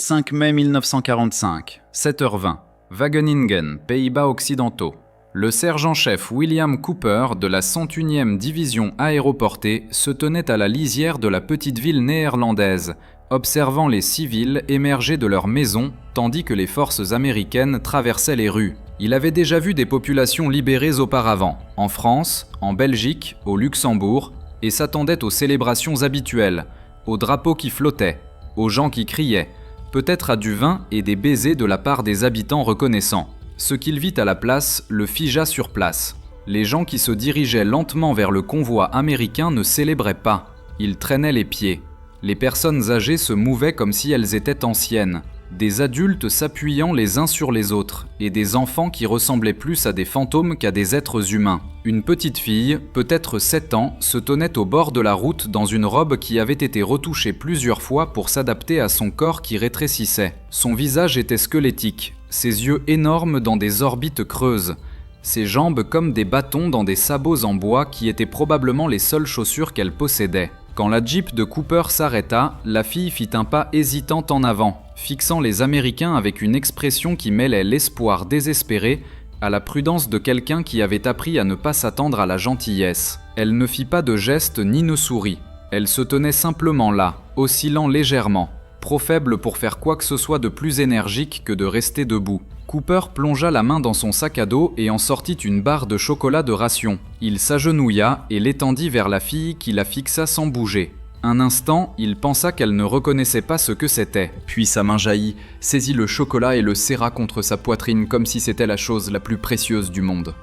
5 mai 1945, 7h20, Wageningen, Pays-Bas occidentaux. Le sergent-chef William Cooper de la 101e division aéroportée se tenait à la lisière de la petite ville néerlandaise, observant les civils émerger de leurs maisons tandis que les forces américaines traversaient les rues. Il avait déjà vu des populations libérées auparavant, en France, en Belgique, au Luxembourg, et s'attendait aux célébrations habituelles, aux drapeaux qui flottaient, aux gens qui criaient, peut-être à du vin et des baisers de la part des habitants reconnaissants. Ce qu'il vit à la place le figea sur place. Les gens qui se dirigeaient lentement vers le convoi américain ne célébraient pas. Ils traînaient les pieds. Les personnes âgées se mouvaient comme si elles étaient anciennes. Des adultes s'appuyant les uns sur les autres, et des enfants qui ressemblaient plus à des fantômes qu'à des êtres humains. Une petite fille, peut-être 7 ans, se tenait au bord de la route dans une robe qui avait été retouchée plusieurs fois pour s'adapter à son corps qui rétrécissait. Son visage était squelettique, ses yeux énormes dans des orbites creuses, ses jambes comme des bâtons dans des sabots en bois qui étaient probablement les seules chaussures qu'elle possédait. Quand la Jeep de Cooper s'arrêta, la fille fit un pas hésitant en avant, fixant les Américains avec une expression qui mêlait l'espoir désespéré à la prudence de quelqu'un qui avait appris à ne pas s'attendre à la gentillesse. Elle ne fit pas de geste ni ne sourit. Elle se tenait simplement là, oscillant légèrement, trop faible pour faire quoi que ce soit de plus énergique que de rester debout. Cooper plongea la main dans son sac à dos et en sortit une barre de chocolat de ration. Il s'agenouilla et l'étendit vers la fille qui la fixa sans bouger. Un instant, il pensa qu'elle ne reconnaissait pas ce que c'était. Puis sa main jaillit, saisit le chocolat et le serra contre sa poitrine comme si c'était la chose la plus précieuse du monde.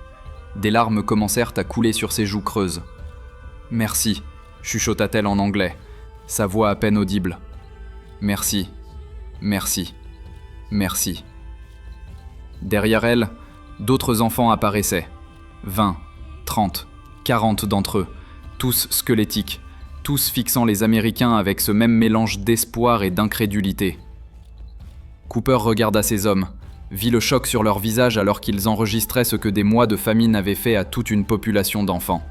Des larmes commencèrent à couler sur ses joues creuses. « Merci », chuchota-t-elle en anglais, sa voix à peine audible. « Merci, merci, merci. » Derrière elle, d'autres enfants apparaissaient. 20, 30, 40 d'entre eux, tous squelettiques, tous fixant les Américains avec ce même mélange d'espoir et d'incrédulité. Cooper regarda ces hommes, vit le choc sur leurs visages alors qu'ils enregistraient ce que des mois de famine avaient fait à toute une population d'enfants.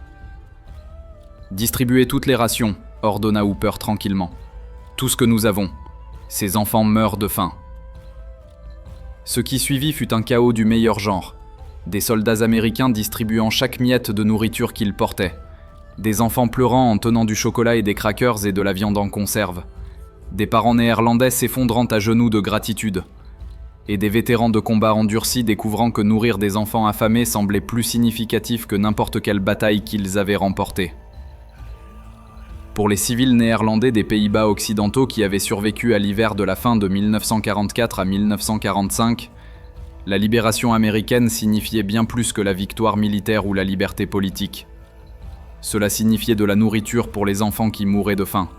« Distribuez toutes les rations », ordonna Hooper tranquillement. « Tout ce que nous avons. Ces enfants meurent de faim. » Ce qui suivit fut un chaos du meilleur genre. Des soldats américains distribuant chaque miette de nourriture qu'ils portaient. Des enfants pleurant en tenant du chocolat et des crackers et de la viande en conserve. Des parents néerlandais s'effondrant à genoux de gratitude. Et des vétérans de combat endurcis découvrant que nourrir des enfants affamés semblait plus significatif que n'importe quelle bataille qu'ils avaient remportée. Pour les civils néerlandais des Pays-Bas occidentaux qui avaient survécu à l'hiver de la fin de 1944 à 1945, la libération américaine signifiait bien plus que la victoire militaire ou la liberté politique. Cela signifiait de la nourriture pour les enfants qui mouraient de faim.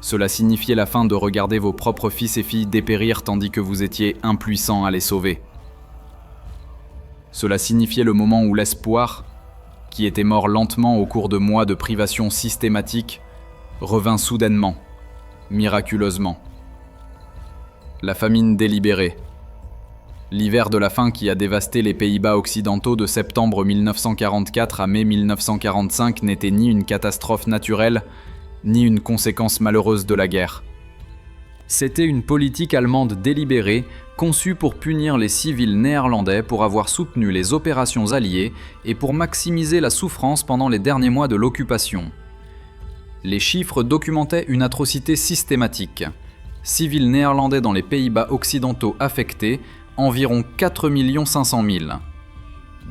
Cela signifiait la fin de regarder vos propres fils et filles dépérir tandis que vous étiez impuissants à les sauver. Cela signifiait le moment où l'espoir, qui était mort lentement au cours de mois de privation systématique, revint soudainement, miraculeusement. La famine délibérée. L'hiver de la faim qui a dévasté les Pays-Bas occidentaux de septembre 1944 à mai 1945 n'était ni une catastrophe naturelle, ni une conséquence malheureuse de la guerre. C'était une politique allemande délibérée, conçue pour punir les civils néerlandais pour avoir soutenu les opérations alliées et pour maximiser la souffrance pendant les derniers mois de l'occupation. Les chiffres documentaient une atrocité systématique. Civils néerlandais dans les Pays-Bas occidentaux affectés, environ 4 500 000.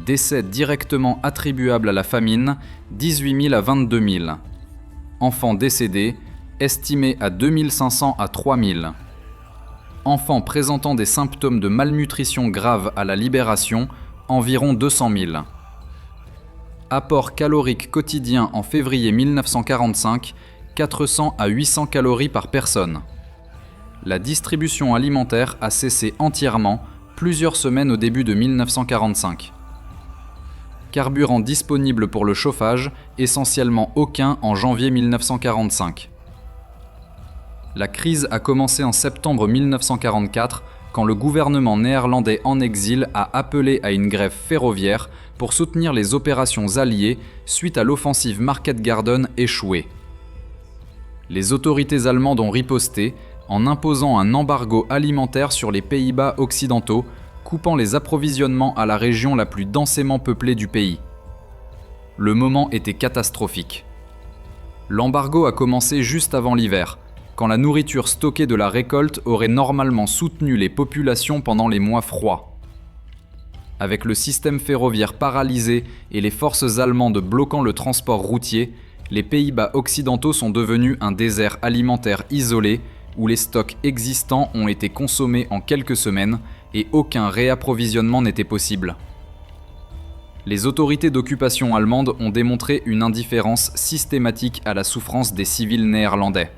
Décès directement attribuables à la famine, 18 000 à 22 000. Enfants décédés, estimés à 2 500 à 3 000. Enfants présentant des symptômes de malnutrition grave à la libération, environ 200 000. Apport calorique quotidien en février 1945, 400 à 800 calories par personne. La distribution alimentaire a cessé entièrement plusieurs semaines au début de 1945. Carburant disponible pour le chauffage, essentiellement aucun en janvier 1945. La crise a commencé en septembre 1944 quand le gouvernement néerlandais en exil a appelé à une grève ferroviaire pour soutenir les opérations alliées suite à l'offensive Market Garden échouée. Les autorités allemandes ont riposté en imposant un embargo alimentaire sur les Pays-Bas occidentaux, coupant les approvisionnements à la région la plus densément peuplée du pays. Le moment était catastrophique. L'embargo a commencé juste avant l'hiver, quand la nourriture stockée de la récolte aurait normalement soutenu les populations pendant les mois froids. Avec le système ferroviaire paralysé et les forces allemandes bloquant le transport routier, les Pays-Bas occidentaux sont devenus un désert alimentaire isolé où les stocks existants ont été consommés en quelques semaines et aucun réapprovisionnement n'était possible. Les autorités d'occupation allemandes ont démontré une indifférence systématique à la souffrance des civils néerlandais.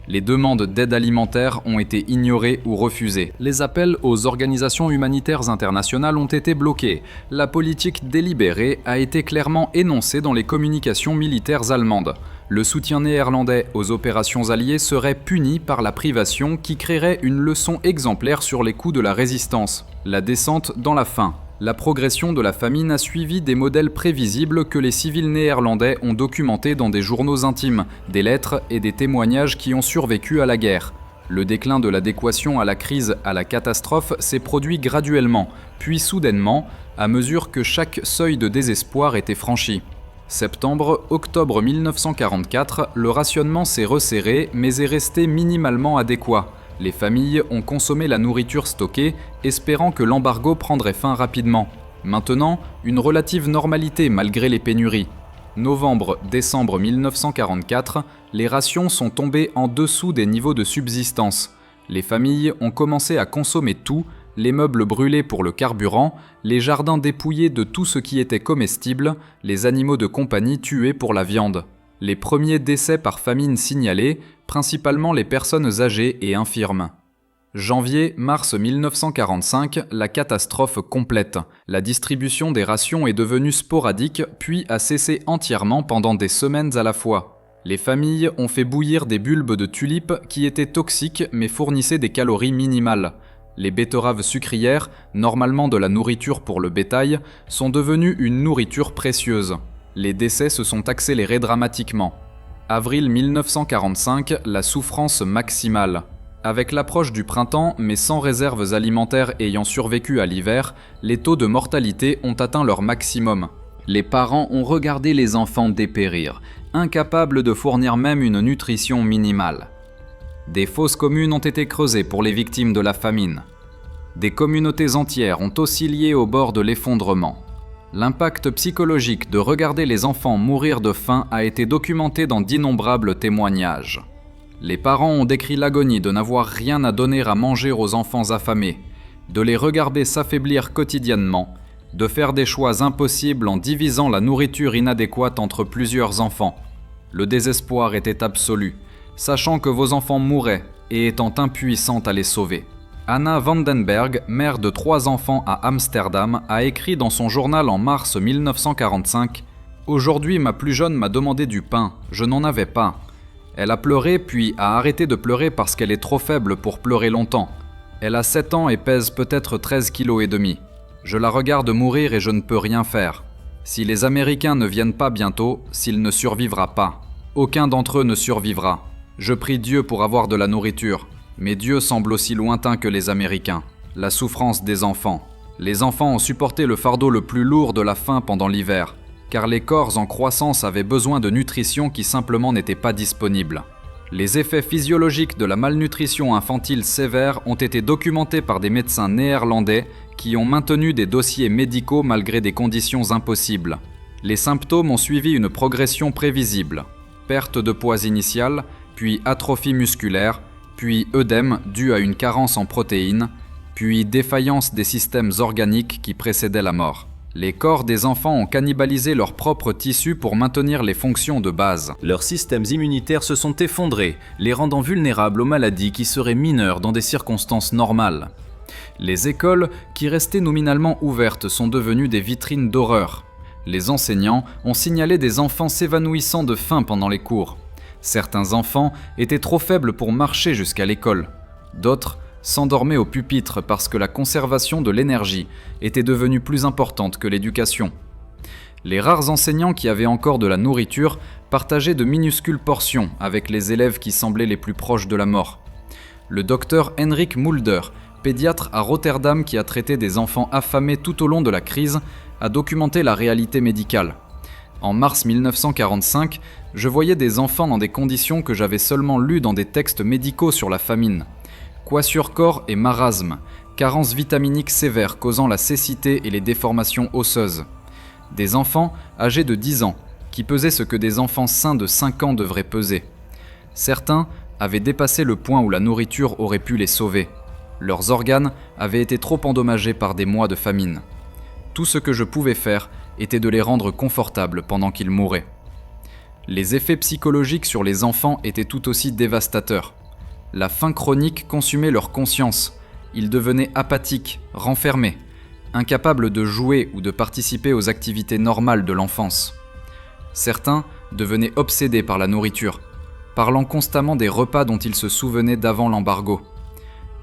Les demandes d'aide alimentaire ont été ignorées ou refusées. Les appels aux organisations humanitaires internationales ont été bloqués. La politique délibérée a été clairement énoncée dans les communications militaires allemandes. Le soutien néerlandais aux opérations alliées serait puni par la privation qui créerait une leçon exemplaire sur les coûts de la résistance. La descente dans la faim. La progression de la famine a suivi des modèles prévisibles que les civils néerlandais ont documentés dans des journaux intimes, des lettres et des témoignages qui ont survécu à la guerre. Le déclin de l'adéquation à la crise, à la catastrophe s'est produit graduellement, puis soudainement, à mesure que chaque seuil de désespoir était franchi. Septembre-octobre 1944, le rationnement s'est resserré mais est resté minimalement adéquat. Les familles ont consommé la nourriture stockée, espérant que l'embargo prendrait fin rapidement. Maintenant, une relative normalité malgré les pénuries. Novembre-décembre 1944, les rations sont tombées en dessous des niveaux de subsistance. Les familles ont commencé à consommer tout, les meubles brûlés pour le carburant, les jardins dépouillés de tout ce qui était comestible, les animaux de compagnie tués pour la viande. Les premiers décès par famine signalés, principalement les personnes âgées et infirmes. Janvier-mars 1945, la catastrophe complète. La distribution des rations est devenue sporadique, puis a cessé entièrement pendant des semaines à la fois. Les familles ont fait bouillir des bulbes de tulipes qui étaient toxiques mais fournissaient des calories minimales. Les betteraves sucrières, normalement de la nourriture pour le bétail, sont devenues une nourriture précieuse. Les décès se sont accélérés dramatiquement. Avril 1945, la souffrance maximale. Avec l'approche du printemps, mais sans réserves alimentaires ayant survécu à l'hiver, les taux de mortalité ont atteint leur maximum. Les parents ont regardé les enfants dépérir, incapables de fournir même une nutrition minimale. Des fosses communes ont été creusées pour les victimes de la famine. Des communautés entières ont oscillé au bord de l'effondrement. L'impact psychologique de regarder les enfants mourir de faim a été documenté dans d'innombrables témoignages. Les parents ont décrit l'agonie de n'avoir rien à donner à manger aux enfants affamés, de les regarder s'affaiblir quotidiennement, de faire des choix impossibles en divisant la nourriture inadéquate entre plusieurs enfants. Le désespoir était absolu, sachant que vos enfants mouraient et étant impuissantes à les sauver. Anna Vandenberg, mère de 3 enfants à Amsterdam, a écrit dans son journal en mars 1945 « Aujourd'hui, ma plus jeune m'a demandé du pain, je n'en avais pas. Elle a pleuré puis a arrêté de pleurer parce qu'elle est trop faible pour pleurer longtemps. Elle a 7 ans et pèse peut-être 13,5 kg. Je la regarde mourir et je ne peux rien faire. Si les Américains ne viennent pas bientôt, s'il ne survivra pas. Aucun d'entre eux ne survivra. Je prie Dieu pour avoir de la nourriture. Mais Dieu semble aussi lointain que les Américains. La souffrance des enfants. Les enfants ont supporté le fardeau le plus lourd de la faim pendant l'hiver, car les corps en croissance avaient besoin de nutrition qui simplement n'était pas disponible. Les effets physiologiques de la malnutrition infantile sévère ont été documentés par des médecins néerlandais qui ont maintenu des dossiers médicaux malgré des conditions impossibles. Les symptômes ont suivi une progression prévisible. Perte de poids initiale, puis atrophie musculaire, puis œdème dû à une carence en protéines, puis défaillance des systèmes organiques qui précédaient la mort. Les corps des enfants ont cannibalisé leurs propres tissus pour maintenir les fonctions de base. Leurs systèmes immunitaires se sont effondrés, les rendant vulnérables aux maladies qui seraient mineures dans des circonstances normales. Les écoles, qui restaient nominalement ouvertes, sont devenues des vitrines d'horreur. Les enseignants ont signalé des enfants s'évanouissant de faim pendant les cours. Certains enfants étaient trop faibles pour marcher jusqu'à l'école. D'autres s'endormaient au pupitre parce que la conservation de l'énergie était devenue plus importante que l'éducation. Les rares enseignants qui avaient encore de la nourriture partageaient de minuscules portions avec les élèves qui semblaient les plus proches de la mort. Le docteur Henrik Mulder, pédiatre à Rotterdam qui a traité des enfants affamés tout au long de la crise, a documenté la réalité médicale. En mars 1945, je voyais des enfants dans des conditions que j'avais seulement lues dans des textes médicaux sur la famine. Kwashiorkor et marasme, carence vitaminique sévère causant la cécité et les déformations osseuses. Des enfants âgés de 10 ans, qui pesaient ce que des enfants sains de 5 ans devraient peser. Certains avaient dépassé le point où la nourriture aurait pu les sauver. Leurs organes avaient été trop endommagés par des mois de famine. Tout ce que je pouvais faire était de les rendre confortables pendant qu'ils mouraient. Les effets psychologiques sur les enfants étaient tout aussi dévastateurs. La faim chronique consumait leur conscience. Ils devenaient apathiques, renfermés, incapables de jouer ou de participer aux activités normales de l'enfance. Certains devenaient obsédés par la nourriture, parlant constamment des repas dont ils se souvenaient d'avant l'embargo.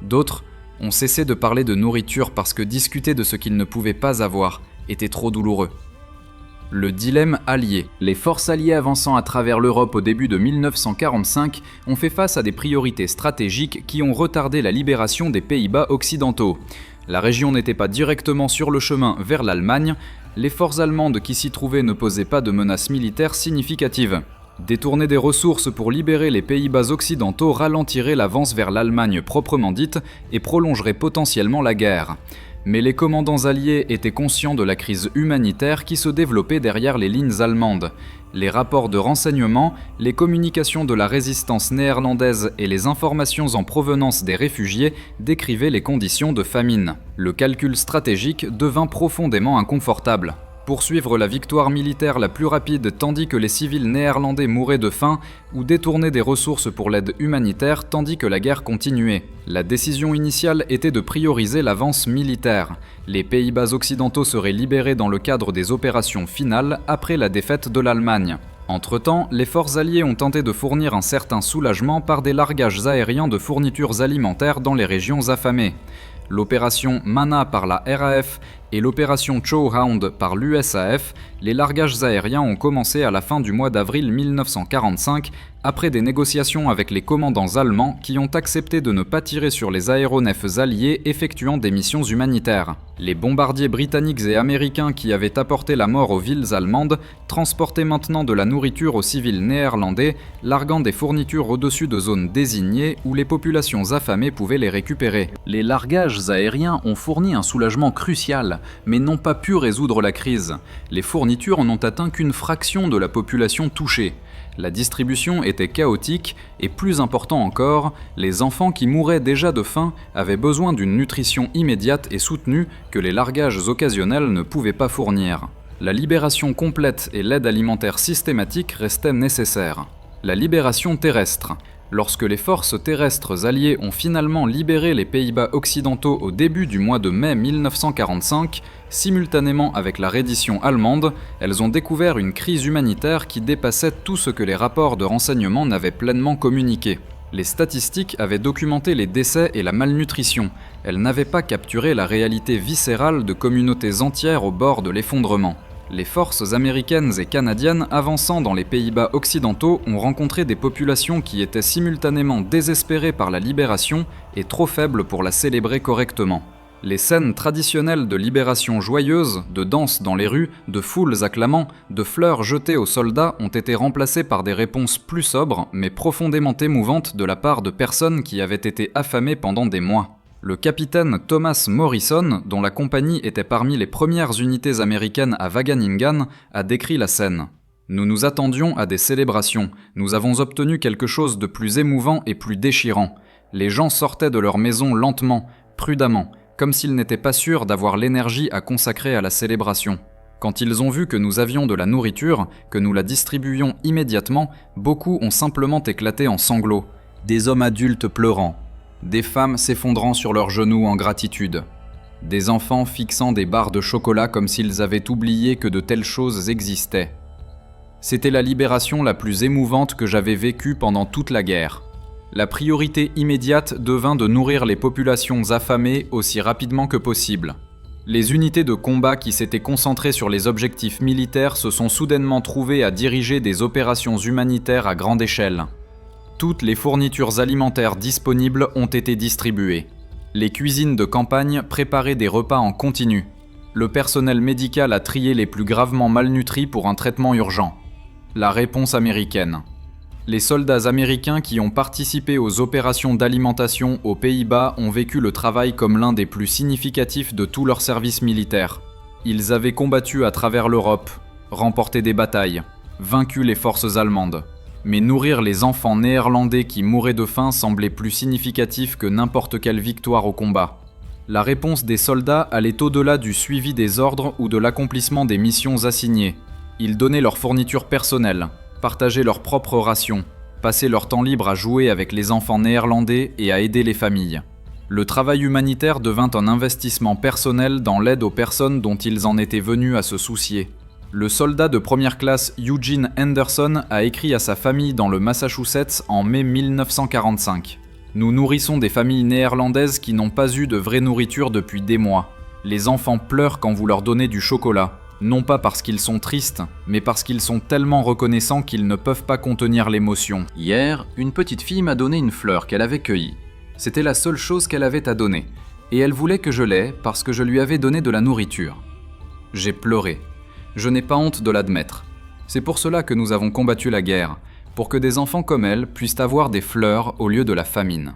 D'autres ont cessé de parler de nourriture parce que discuter de ce qu'ils ne pouvaient pas avoir était trop douloureux. Le dilemme allié. Les forces alliées avançant à travers l'Europe au début de 1945 ont fait face à des priorités stratégiques qui ont retardé la libération des Pays-Bas occidentaux. La région n'était pas directement sur le chemin vers l'Allemagne, les forces allemandes qui s'y trouvaient ne posaient pas de menaces militaires significatives. Détourner des ressources pour libérer les Pays-Bas occidentaux ralentirait l'avance vers l'Allemagne proprement dite et prolongerait potentiellement la guerre. Mais les commandants alliés étaient conscients de la crise humanitaire qui se développait derrière les lignes allemandes. Les rapports de renseignement, les communications de la résistance néerlandaise et les informations en provenance des réfugiés décrivaient les conditions de famine. Le calcul stratégique devint profondément inconfortable. Poursuivre la victoire militaire la plus rapide tandis que les civils néerlandais mouraient de faim ou détourner des ressources pour l'aide humanitaire tandis que la guerre continuait. La décision initiale était de prioriser l'avance militaire. Les Pays-Bas occidentaux seraient libérés dans le cadre des opérations finales après la défaite de l'Allemagne. Entre-temps, les forces alliées ont tenté de fournir un certain soulagement par des largages aériens de fournitures alimentaires dans les régions affamées. L'opération Mana par la RAF et l'opération Chowhound par l'USAF, les largages aériens ont commencé à la fin du mois d'avril 1945, après des négociations avec les commandants allemands qui ont accepté de ne pas tirer sur les aéronefs alliés effectuant des missions humanitaires. Les bombardiers britanniques et américains qui avaient apporté la mort aux villes allemandes transportaient maintenant de la nourriture aux civils néerlandais, larguant des fournitures au-dessus de zones désignées où les populations affamées pouvaient les récupérer. Les largages aériens ont fourni un soulagement crucial, mais n'ont pas pu résoudre la crise. Les fournitures n'ont atteint qu'une fraction de la population touchée. La distribution était chaotique et, plus important encore, les enfants qui mouraient déjà de faim avaient besoin d'une nutrition immédiate et soutenue que les largages occasionnels ne pouvaient pas fournir. La libération complète et l'aide alimentaire systématique restaient nécessaires. La libération terrestre. Lorsque les forces terrestres alliées ont finalement libéré les Pays-Bas occidentaux au début du mois de mai 1945, simultanément avec la reddition allemande, elles ont découvert une crise humanitaire qui dépassait tout ce que les rapports de renseignement n'avaient pleinement communiqué. Les statistiques avaient documenté les décès et la malnutrition. Elles n'avaient pas capturé la réalité viscérale de communautés entières au bord de l'effondrement. Les forces américaines et canadiennes avançant dans les Pays-Bas occidentaux ont rencontré des populations qui étaient simultanément désespérées par la libération et trop faibles pour la célébrer correctement. Les scènes traditionnelles de libération joyeuse, de danse dans les rues, de foules acclamant, de fleurs jetées aux soldats ont été remplacées par des réponses plus sobres mais profondément émouvantes de la part de personnes qui avaient été affamées pendant des mois. Le capitaine Thomas Morrison, dont la compagnie était parmi les premières unités américaines à Wageningen, a décrit la scène. « Nous nous attendions à des célébrations. Nous avons obtenu quelque chose de plus émouvant et plus déchirant. Les gens sortaient de leur maison lentement, prudemment, comme s'ils n'étaient pas sûrs d'avoir l'énergie à consacrer à la célébration. Quand ils ont vu que nous avions de la nourriture, que nous la distribuions immédiatement, beaucoup ont simplement éclaté en sanglots. Des hommes adultes pleurant. Des femmes s'effondrant sur leurs genoux en gratitude. Des enfants fixant des barres de chocolat comme s'ils avaient oublié que de telles choses existaient. C'était la libération la plus émouvante que j'avais vécue pendant toute la guerre. La priorité immédiate devint de nourrir les populations affamées aussi rapidement que possible. Les unités de combat qui s'étaient concentrées sur les objectifs militaires se sont soudainement trouvées à diriger des opérations humanitaires à grande échelle. Toutes les fournitures alimentaires disponibles ont été distribuées. Les cuisines de campagne préparaient des repas en continu. Le personnel médical a trié les plus gravement malnutris pour un traitement urgent. La réponse américaine. Les soldats américains qui ont participé aux opérations d'alimentation aux Pays-Bas ont vécu le travail comme l'un des plus significatifs de tout leur service militaire. Ils avaient combattu à travers l'Europe, remporté des batailles, vaincu les forces allemandes. Mais nourrir les enfants néerlandais qui mouraient de faim semblait plus significatif que n'importe quelle victoire au combat. La réponse des soldats allait au-delà du suivi des ordres ou de l'accomplissement des missions assignées. Ils donnaient leurs fournitures personnelles, partageaient leurs propres rations, passaient leur temps libre à jouer avec les enfants néerlandais et à aider les familles. Le travail humanitaire devint un investissement personnel dans l'aide aux personnes dont ils en étaient venus à se soucier. Le soldat de première classe Eugene Henderson a écrit à sa famille dans le Massachusetts en mai 1945. « Nous nourrissons des familles néerlandaises qui n'ont pas eu de vraie nourriture depuis des mois. Les enfants pleurent quand vous leur donnez du chocolat, non pas parce qu'ils sont tristes, mais parce qu'ils sont tellement reconnaissants qu'ils ne peuvent pas contenir l'émotion. Hier, une petite fille m'a donné une fleur qu'elle avait cueillie. C'était la seule chose qu'elle avait à donner, et elle voulait que je l'aie parce que je lui avais donné de la nourriture. J'ai pleuré. Je n'ai pas honte de l'admettre. C'est pour cela que nous avons combattu la guerre, pour que des enfants comme elle puissent avoir des fleurs au lieu de la famine. »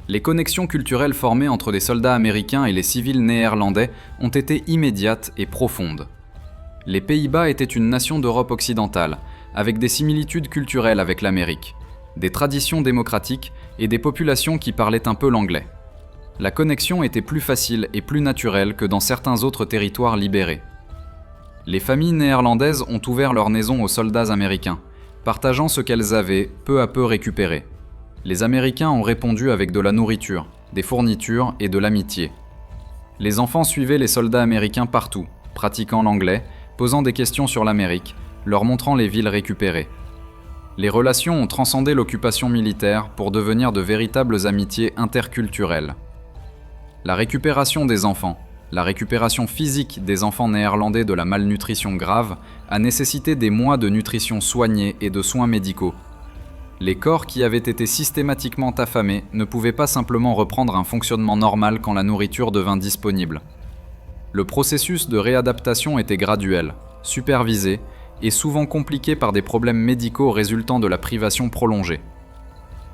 Les connexions culturelles formées entre les soldats américains et les civils néerlandais ont été immédiates et profondes. Les Pays-Bas étaient une nation d'Europe occidentale, avec des similitudes culturelles avec l'Amérique, des traditions démocratiques et des populations qui parlaient un peu l'anglais. La connexion était plus facile et plus naturelle que dans certains autres territoires libérés. Les familles néerlandaises ont ouvert leurs maisons aux soldats américains, partageant ce qu'elles avaient peu à peu récupéré. Les Américains ont répondu avec de la nourriture, des fournitures et de l'amitié. Les enfants suivaient les soldats américains partout, pratiquant l'anglais, posant des questions sur l'Amérique, leur montrant les villes récupérées. Les relations ont transcendé l'occupation militaire pour devenir de véritables amitiés interculturelles. La récupération des enfants, la récupération physique des enfants néerlandais de la malnutrition grave a nécessité des mois de nutrition soignée et de soins médicaux. Les corps qui avaient été systématiquement affamés ne pouvaient pas simplement reprendre un fonctionnement normal quand la nourriture devint disponible. Le processus de réadaptation était graduel, supervisé et souvent compliqué par des problèmes médicaux résultant de la privation prolongée.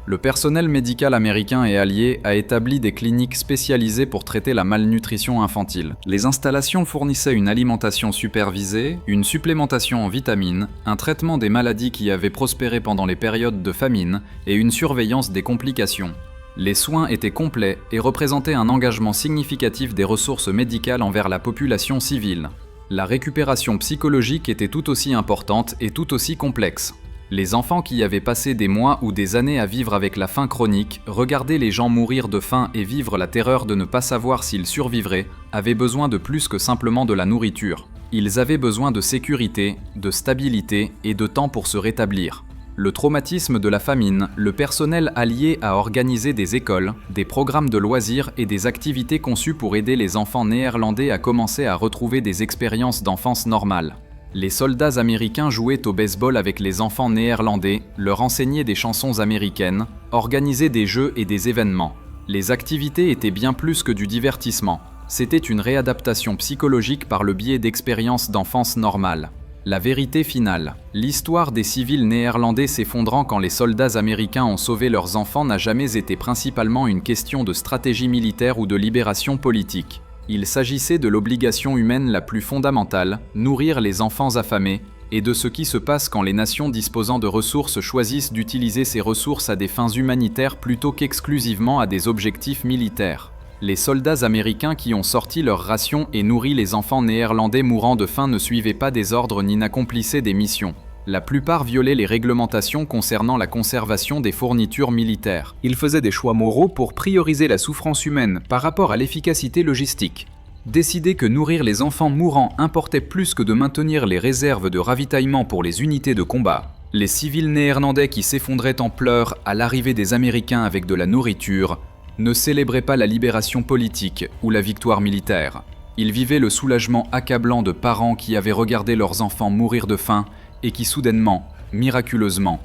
Le personnel médical américain et allié a établi des cliniques spécialisées pour traiter la malnutrition infantile. Les installations fournissaient une alimentation supervisée, une supplémentation en vitamines, un traitement des maladies qui avaient prospéré pendant les périodes de famine et une surveillance des complications. Les soins étaient complets et représentaient un engagement significatif des ressources médicales envers la population civile. La récupération psychologique était tout aussi importante et tout aussi complexe. Les enfants qui avaient passé des mois ou des années à vivre avec la faim chronique, regarder les gens mourir de faim et vivre la terreur de ne pas savoir s'ils survivraient, avaient besoin de plus que simplement de la nourriture. Ils avaient besoin de sécurité, de stabilité et de temps pour se rétablir. Le traumatisme de la famine, le personnel allié a organisé des écoles, des programmes de loisirs et des activités conçues pour aider les enfants néerlandais à commencer à retrouver des expériences d'enfance normales. Les soldats américains jouaient au baseball avec les enfants néerlandais, leur enseignaient des chansons américaines, organisaient des jeux et des événements. Les activités étaient bien plus que du divertissement. C'était une réadaptation psychologique par le biais d'expériences d'enfance normales. La vérité finale, l'histoire des civils néerlandais s'effondrant quand les soldats américains ont sauvé leurs enfants n'a jamais été principalement une question de stratégie militaire ou de libération politique. Il s'agissait de l'obligation humaine la plus fondamentale, nourrir les enfants affamés, et de ce qui se passe quand les nations disposant de ressources choisissent d'utiliser ces ressources à des fins humanitaires plutôt qu'exclusivement à des objectifs militaires. Les soldats américains qui ont sorti leurs rations et nourri les enfants néerlandais mourant de faim ne suivaient pas des ordres ni n'accomplissaient des missions. La plupart violaient les réglementations concernant la conservation des fournitures militaires. Ils faisaient des choix moraux pour prioriser la souffrance humaine par rapport à l'efficacité logistique. Décider que nourrir les enfants mourants importait plus que de maintenir les réserves de ravitaillement pour les unités de combat. Les civils néerlandais qui s'effondraient en pleurs à l'arrivée des Américains avec de la nourriture ne célébraient pas la libération politique ou la victoire militaire. Ils vivaient le soulagement accablant de parents qui avaient regardé leurs enfants mourir de faim et qui soudainement, miraculeusement,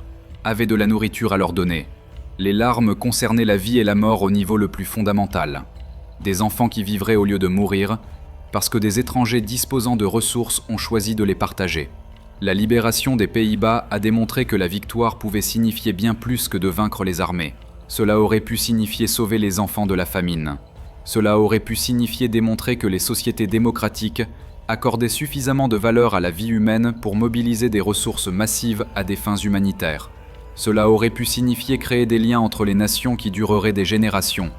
avaient de la nourriture à leur donner. Les larmes concernaient la vie et la mort au niveau le plus fondamental. Des enfants qui vivraient au lieu de mourir, parce que des étrangers disposant de ressources ont choisi de les partager. La libération des Pays-Bas a démontré que la victoire pouvait signifier bien plus que de vaincre les armées. Cela aurait pu signifier sauver les enfants de la famine. Cela aurait pu signifier démontrer que les sociétés démocratiques accordaient suffisamment de valeur à la vie humaine pour mobiliser des ressources massives à des fins humanitaires. Cela aurait pu signifier créer des liens entre les nations qui dureraient des générations,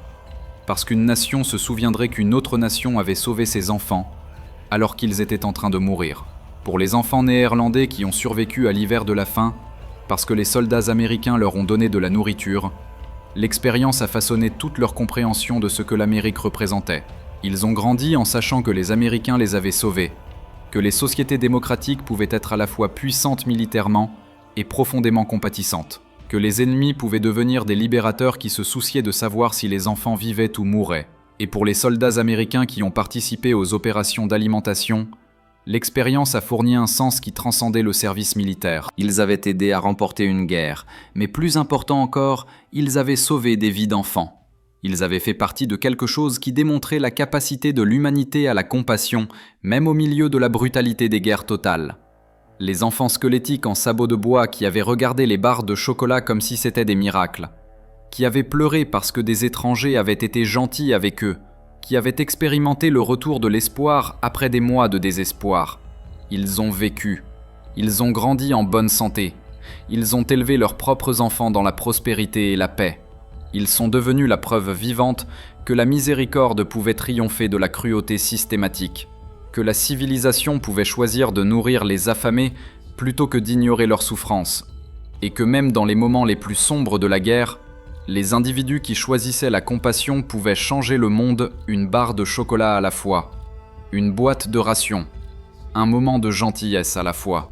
parce qu'une nation se souviendrait qu'une autre nation avait sauvé ses enfants alors qu'ils étaient en train de mourir. Pour les enfants néerlandais qui ont survécu à l'hiver de la faim, parce que les soldats américains leur ont donné de la nourriture, l'expérience a façonné toute leur compréhension de ce que l'Amérique représentait. Ils ont grandi en sachant que les Américains les avaient sauvés, que les sociétés démocratiques pouvaient être à la fois puissantes militairement et profondément compatissantes, que les ennemis pouvaient devenir des libérateurs qui se souciaient de savoir si les enfants vivaient ou mouraient. Et pour les soldats américains qui ont participé aux opérations d'alimentation, l'expérience a fourni un sens qui transcendait le service militaire. Ils avaient aidé à remporter une guerre, mais plus important encore, ils avaient sauvé des vies d'enfants. Ils avaient fait partie de quelque chose qui démontrait la capacité de l'humanité à la compassion, même au milieu de la brutalité des guerres totales. Les enfants squelettiques en sabots de bois qui avaient regardé les barres de chocolat comme si c'était des miracles, qui avaient pleuré parce que des étrangers avaient été gentils avec eux, qui avaient expérimenté le retour de l'espoir après des mois de désespoir. Ils ont vécu, ils ont grandi en bonne santé, ils ont élevé leurs propres enfants dans la prospérité et la paix. Ils sont devenus la preuve vivante que la miséricorde pouvait triompher de la cruauté systématique, que la civilisation pouvait choisir de nourrir les affamés plutôt que d'ignorer leurs souffrances, et que même dans les moments les plus sombres de la guerre, les individus qui choisissaient la compassion pouvaient changer le monde une barre de chocolat à la fois, une boîte de rations, un moment de gentillesse à la fois.